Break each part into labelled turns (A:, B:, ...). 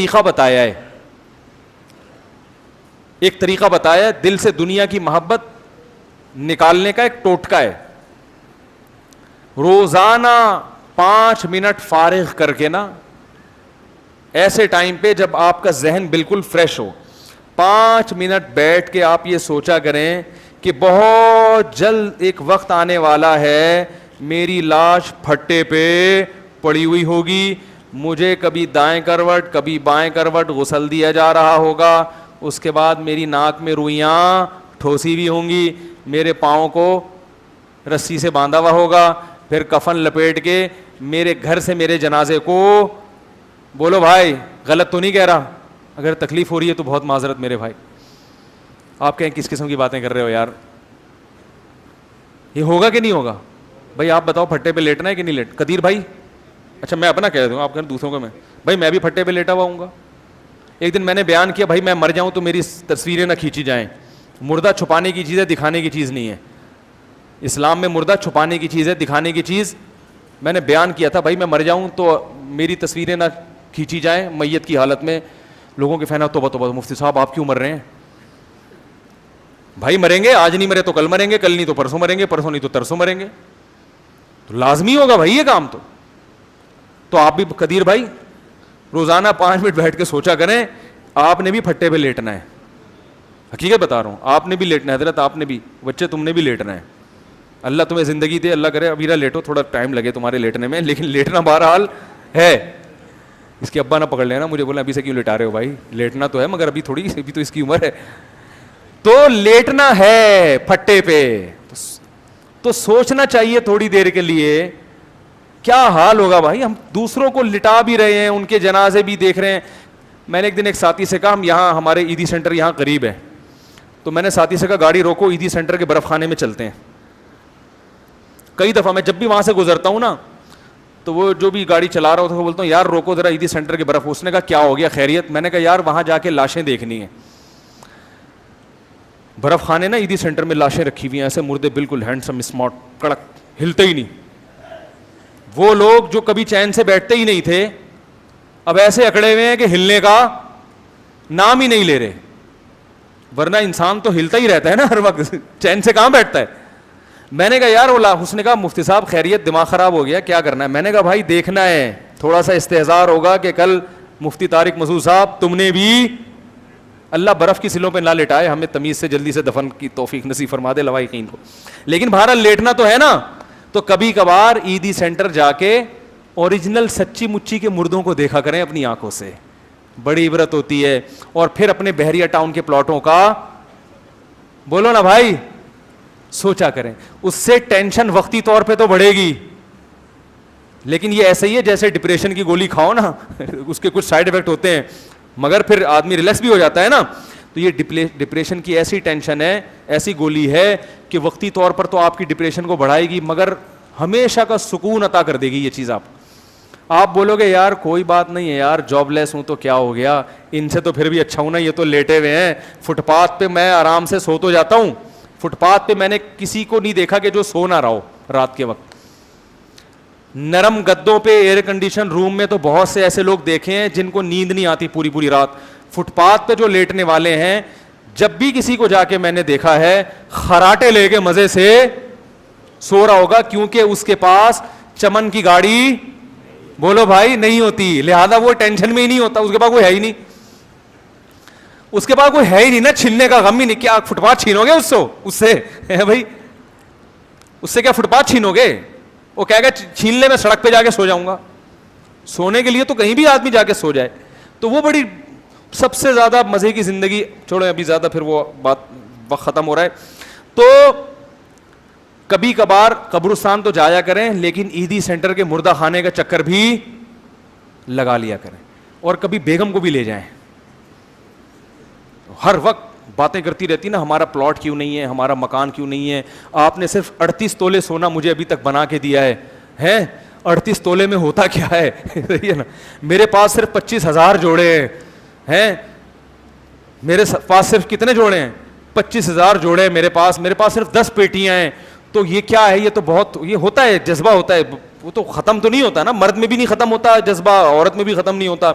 A: طریقہ بتایا ہے, ایک طریقہ بتایا ہے دل سے دنیا کی محبت نکالنے کا, ایک ٹوٹکا ہے. روزانہ 5 منٹ فارغ کر کے نا, ایسے ٹائم پہ جب آپ کا ذہن بالکل فریش ہو, 5 منٹ بیٹھ کے آپ یہ سوچا کریں کہ بہت جلد ایک وقت آنے والا ہے, میری لاش پھٹے پہ پڑی ہوئی ہوگی, مجھے کبھی دائیں کروٹ کبھی بائیں کروٹ غسل دیا جا رہا ہوگا, اس کے بعد میری ناک میں روئیاں ٹھوسی بھی ہوں گی, میرے پاؤں کو رسی سے باندھا ہوا ہوگا, پھر کفن لپیٹ کے میرے گھر سے میرے جنازے کو, بولو بھائی غلط تو نہیں کہہ رہا, اگر تکلیف ہو رہی ہے تو بہت معذرت میرے بھائی, آپ کہیں کس قسم کی باتیں کر رہے ہو یار, یہ ہوگا کہ نہیں ہوگا؟ بھائی آپ بتاؤ پھٹے پہ لیٹنا ہے کہ نہیں لیٹ؟ قدیر بھائی, اچھا میں اپنا کہہ دوں, آپ کہیں دوسروں کو, میں بھی پھٹے پہ لیٹا ہوا ہوں گا. ایک دن میں نے بیان کیا بھائی میں مر جاؤں تو میری تصویریں نہ کھینچی جائیں, مردہ چھپانے کی چیز ہے, دکھانے کی چیز نہیں ہے. اسلام میں مردہ چھپانے کی چیز ہے, دکھانے کی چیز. میں نے بیان کیا تھا بھائی میں مر جاؤں تو میری تصویریں نہ کھینچی جائیں میت کی حالت میں. لوگوں کے فینا توبہ توبہ, مفتی صاحب آپ کیوں مر رہے ہیں؟ بھائی مریں گے, آج نہیں مرے تو کل مریں گے, کل نہیں تو پرسوں مریں گے, پرسوں نہیں تو ترسوں مریں گے, تو لازمی ہوگا بھائی یہ کام. تو آپ بھی قدیر بھائی روزانہ 5 منٹ بیٹھ کے سوچا کریں, آپ نے بھی پھٹے پہ لیٹنا ہے. حقیقت بتا رہا ہوں, آپ نے بھی لیٹنا ہے حضرت, آپ نے بھی, بچے تم نے بھی لیٹنا ہے. اللہ تمہیں زندگی دے, اللہ کرے ابھی نہ لیٹو, تھوڑا ٹائم لگے تمہارے لیٹنے میں, لیکن لیٹنا بہرحال ہے. اس کے ابا نہ پکڑ لینا مجھے, بولا ابھی سے کیوں لیٹا رہے ہو بھائی, لیٹنا تو ہے مگر ابھی تھوڑی, ابھی تو اس کی عمر ہے. تو لیٹنا ہے پھٹے پہ, تو سوچنا چاہیے تھوڑی دیر کے لیے کیا حال ہوگا بھائی. ہم دوسروں کو لٹا بھی رہے ہیں, ان کے جنازے بھی دیکھ رہے ہیں. میں نے ایک دن ایک ساتھی سے کہا, ہم یہاں ہمارے عیدی سینٹر یہاں قریب ہے, تو میں نے ساتھی سے کہا گاڑی روکو, عیدی سینٹر کے برف خانے میں چلتے ہیں. کئی دفعہ میں جب بھی وہاں سے گزرتا ہوں نا, تو وہ جو بھی گاڑی چلا رہا ہوتا ہے بولتا ہوں یار روکو ذرا عیدی سینٹر کے برف. اس نے کہا کیا ہو گیا خیریت؟ میں نے کہا یار وہاں جا کے لاشیں دیکھنی ہیں. برف خانے نا عیدی سینٹر میں لاشیں رکھی ہوئی ہیں, ایسے مردے بالکل ہینڈسم اسمارٹ کڑک, ہلتے ہی نہیں. وہ لوگ جو کبھی چین سے بیٹھتے ہی نہیں تھے اب ایسے اکڑے ہوئے ہیں کہ ہلنے کا نام ہی نہیں لے رہے, ورنہ انسان تو ہلتا ہی رہتا ہے نا ہر وقت, چین سے کہاں بیٹھتا ہے. میں نے کہا یار اس نے کہا مفتی صاحب خیریت دماغ خراب ہو گیا, کیا کرنا ہے؟ میں نے کہا بھائی دیکھنا ہے, تھوڑا سا استحضار ہوگا کہ کل مفتی طارق مسعود صاحب تم نے بھی, اللہ برف کی سلوں پہ نہ لٹائے, ہمیں تمیز سے جلدی سے دفن کی توفیق نصیب فرما دے لوائقین کو. لیکن بہرحال لیٹنا تو ہے نا, تو کبھی کبھار عیدی سینٹر جا کے اوریجنل سچی مچی کے مردوں کو دیکھا کریں اپنی آنکھوں سے, بڑی عبرت ہوتی ہے. اور پھر اپنے بحریہ ٹاؤن کے پلاٹوں کا بولو نا بھائی سوچا کریں, اس سے ٹینشن وقتی طور پہ تو بڑھے گی, لیکن یہ ایسا ہی ہے جیسے ڈپریشن کی گولی کھاؤ نا, اس کے کچھ سائیڈ افیکٹ ہوتے ہیں مگر پھر آدمی ریلیکس بھی ہو جاتا ہے نا. تو یہ ڈپریشن کی ایسی ٹینشن ہے, ایسی گولی ہے کہ وقتی طور پر تو آپ کی ڈپریشن کو بڑھائے گی مگر ہمیشہ کا سکون عطا کر دے گی یہ چیز. آپ بولو گے یار کوئی بات نہیں ہے یار, جاب لیس ہوں تو کیا ہو گیا, ان سے تو پھر بھی اچھا ہوں نا, یہ تو لیٹے ہوئے ہیں فٹ پاتھ پہ, میں آرام سے سو تو جاتا ہوں. فٹ پاتھ پہ میں نے کسی کو نہیں دیکھا کہ جو سو نہ رہا ہو رات کے وقت. نرم گدوں پہ ایئر کنڈیشن روم میں تو بہت سے ایسے لوگ دیکھے ہیں جن کو نیند نہیں آتی پوری پوری رات. فٹ پاتھ پہ جو لیٹنے والے ہیں, جب بھی کسی کو جا کے میں نے دیکھا ہے خراٹے لے کے مزے سے سو رہا ہوگا, کیونکہ اس کے پاس چمن کی گاڑی بولو بھائی نہیں ہوتی, لہذا وہ ٹینشن میں ہی نہیں ہوتا, اس کے پاس کوئی ہے ہی نہیں, اس کے پاس کوئی ہے ہی نہیں نا, چھیننے کا غم ہی نہیں. کیا فٹ پاتھ چھینو گے اس سے بھائی, اس سے کیا فٹ پاتھ چھینو گے؟ وہ کہے گا چھین لے, میں سڑک پہ جا کے سو جاؤں گا. سونے کے لیے تو کہیں بھی آدمی جا کے سو جائے. تو وہ بڑی سب سے زیادہ مزے کی زندگی, چھوڑیں ابھی زیادہ پھر وہ بات وقت ختم ہو رہا ہے. تو کبھی کبھار قبرستان تو جایا کریں, لیکن عیدی سینٹر کے مردہ خانے کا چکر بھی لگا لیا کریں, اور کبھی بیگم کو بھی لے جائیں. ہر وقت باتیں کرتی رہتی نا, ہمارا پلاٹ کیوں نہیں ہے, ہمارا مکان کیوں نہیں ہے, آپ نے صرف 38 تولے سونا مجھے ابھی تک بنا کے دیا ہے 38 تولے میں ہوتا کیا ہے نا, میرے پاس صرف 25,000 جوڑے ہیں, میرے پاس صرف کتنے جوڑے ہیں 25,000 جوڑے میرے پاس صرف 10 پیٹیاں ہیں. تو یہ کیا ہے, یہ تو بہت, یہ ہوتا ہے جذبہ ہوتا ہے, وہ تو ختم تو نہیں ہوتا نا, مرد میں بھی نہیں ختم ہوتا جذبہ, عورت میں بھی ختم نہیں ہوتا.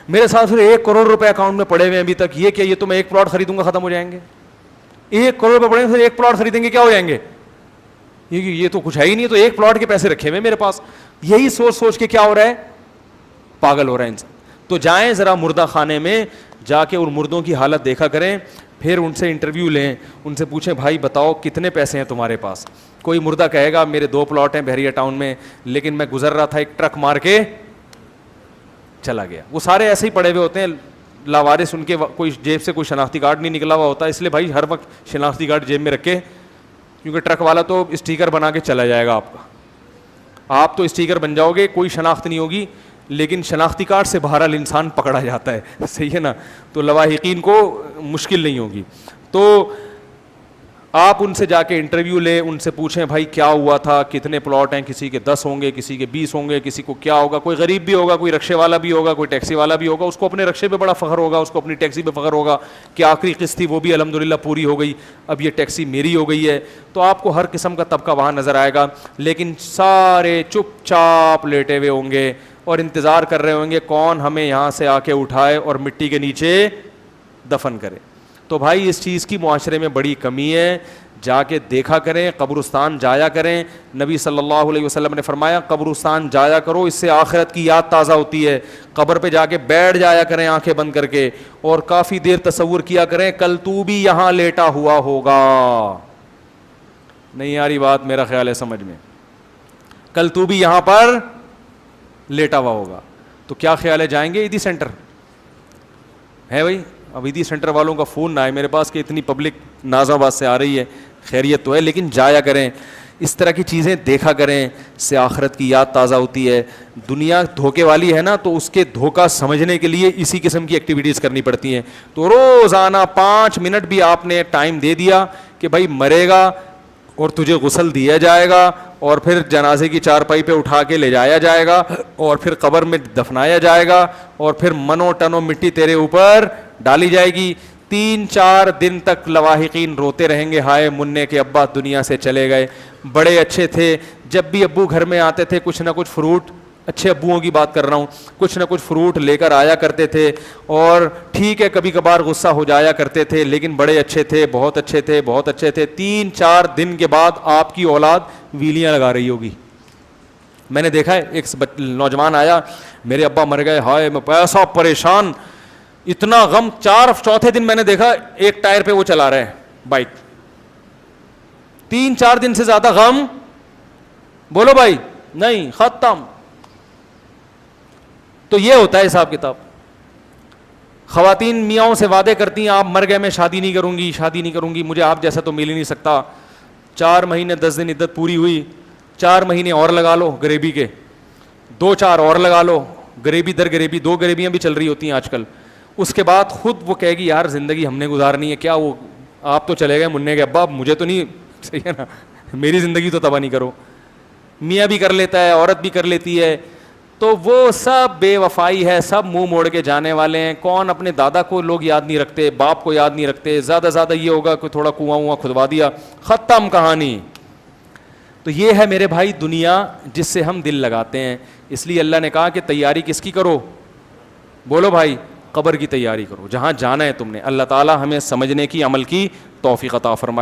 A: میرے ساتھ پھر 1 کروڑ روپے اکاؤنٹ میں پڑے ہوئے ہیں ابھی تک. یہ کیا, یہ تو میں 1 پلاٹ خریدوں گا ختم ہو جائیں گے. 1 کروڑ روپے پڑے پھر 1 پلاٹ خریدیں گے کیا ہو جائیں گے, یہ تو کچھ ہے ہی نہیں, تو 1 پلاٹ کے پیسے رکھے ہوئے میرے پاس. یہی سوچ سوچ کے کیا ہو رہا ہے, پاگل ہو رہا ہے انسان. تو جائیں ذرا مردہ خانے میں جا کے ان مردوں کی حالت دیکھا کریں, پھر ان سے انٹرویو لیں, ان سے پوچھیں بھائی بتاؤ کتنے پیسے ہیں تمہارے پاس. کوئی مردہ کہے گا میرے 2 پلاٹ ہیں بحریہ ٹاؤن میں, لیکن میں گزر رہا تھا ایک ٹرک مار کے چلا گیا. وہ سارے ایسے ہی پڑے ہوئے ہوتے ہیں لاوارث, ان کے کوئی جیب سے کوئی شناختی کارڈ نہیں نکلا ہوا ہوتا. اس لیے بھائی ہر وقت شناختی کارڈ جیب میں رکھے, کیونکہ ٹرک والا تو اسٹیکر بنا کے چلا جائے گا آپ کا. آپ تو اسٹیکر بن جاؤ گے, کوئی شناخت نہیں ہوگی, لیکن شناختی کارڈ سے بہرحال انسان پکڑا جاتا ہے, صحیح ہے نا. تو لواحقین کو مشکل نہیں ہوگی. تو آپ ان سے جا کے انٹرویو لیں, ان سے پوچھیں بھائی کیا ہوا تھا, کتنے پلاٹ ہیں, کسی کے 10 ہوں گے, کسی کے 20 ہوں گے, کسی کو کیا ہوگا. کوئی غریب بھی ہوگا, کوئی رکشے والا بھی ہوگا, کوئی ٹیکسی والا بھی ہوگا, اس کو اپنے رکشے پہ بڑا فخر ہوگا, اس کو اپنی ٹیکسی پہ فخر ہوگا کہ آخری قسط تھی وہ بھی الحمدللہ پوری ہو گئی, اب یہ ٹیکسی میری ہو گئی ہے. تو آپ کو ہر قسم کا طبقہ وہاں نظر آئے گا, لیکن سارے چپ چاپ لیٹے ہوئے ہوں گے اور انتظار کر رہے ہوں گے کون ہمیں یہاں سے آ کے اٹھائے اور مٹی کے نیچے دفن کرے. تو بھائی اس چیز کی معاشرے میں بڑی کمی ہے, جا کے دیکھا کریں, قبرستان جایا کریں. نبی صلی اللہ علیہ وسلم نے فرمایا قبرستان جایا کرو, اس سے آخرت کی یاد تازہ ہوتی ہے. قبر پہ جا کے بیٹھ جایا کریں آنکھیں بند کر کے, اور کافی دیر تصور کیا کریں کل تو بھی یہاں لیٹا ہوا ہوگا. نہیں آ رہی بات میرا خیال ہے سمجھ میں, کل تو بھی یہاں پر لیٹا ہوا ہوگا. تو کیا خیال ہے, جائیں گے عیدی سینٹر ہے بھائی؟ اب عیدی سینٹر والوں کا فون نہ آئے میرے پاس کہ اتنی پبلک ناز آباد سے آ رہی ہے, خیریت تو ہے, لیکن جایا کریں, اس طرح کی چیزیں دیکھا کریں, سے آخرت کی یاد تازہ ہوتی ہے. دنیا دھوکے والی ہے نا, تو اس کے دھوکہ سمجھنے کے لیے اسی قسم کی ایکٹیویٹیز کرنی پڑتی ہیں. تو روزانہ 5 منٹ بھی آپ نے ٹائم دے دیا کہ بھائی مرے گا اور تجھے غسل دیا جائے گا, اور پھر جنازے کی چارپائی پہ اٹھا کے لے جایا جائے گا, اور پھر قبر میں دفنایا جائے گا, اور پھر منو ٹنو مٹی تیرے اوپر ڈالی جائے گی. 3-4 دن تک لواحقین روتے رہیں گے, ہائے منع کے ابا دنیا سے چلے گئے, بڑے اچھے تھے, جب بھی ابو گھر میں آتے تھے کچھ نہ کچھ فروٹ, اچھے ابوؤں کی بات کر رہا ہوں, کچھ نہ کچھ فروٹ لے کر آیا کرتے تھے, اور ٹھیک ہے کبھی کبھار غصہ ہو جایا کرتے تھے, لیکن بڑے اچھے تھے, بہت اچھے تھے, بہت اچھے تھے. 3-4 دن کے بعد آپ کی اولاد ویلیاں لگا رہی ہوگی. میں نے دیکھا ہے ایک نوجوان آیا, میرے ابا مر گئے, ہائے میں ایسا پریشان, اتنا غم. چوتھے دن میں نے دیکھا ایک ٹائر پہ وہ چلا رہے ہیں بائک. 3-4 دن سے زیادہ غم بولو بھائی نہیں, ختم. تو یہ ہوتا ہے حساب کتاب. خواتین میاں سے وعدے کرتی ہیں آپ مر گئے میں شادی نہیں کروں گی, شادی نہیں کروں گی, مجھے آپ جیسا تو مل ہی نہیں سکتا. 4 مہینے 10 دن عدت پوری ہوئی, 4 مہینے اور لگا لو غریبی کے, 2-4 اور لگا لو, غریبی در غریبی, 2 غریبیاں بھی چل رہی ہوتی ہیں آج کل. اس کے بعد خود وہ کہے گی یار زندگی ہم نے گزارنی ہے, کیا وہ آپ تو چلے گئے منع کے ابا, مجھے تو نہیں, صحیح ہے نا, میری زندگی تو تباہ نہیں کرو. میاں بھی کر لیتا ہے, عورت بھی کر لیتی ہے. تو وہ سب بے وفائی ہے, سب منہ موڑ کے جانے والے ہیں. کون اپنے دادا کو لوگ یاد نہیں رکھتے, باپ کو یاد نہیں رکھتے, زیادہ زیادہ یہ ہوگا کہ تھوڑا کنواں کھدوا دیا, ختم کہانی. تو یہ ہے میرے بھائی دنیا جس سے ہم دل لگاتے ہیں. اس لیے اللہ نے کہا کہ تیاری کس کی کرو, بولو بھائی قبر کی تیاری کرو, جہاں جانا ہے تم نے. اللہ تعالی ہمیں سمجھنے کی, عمل کی توفیق عطا فرمائے.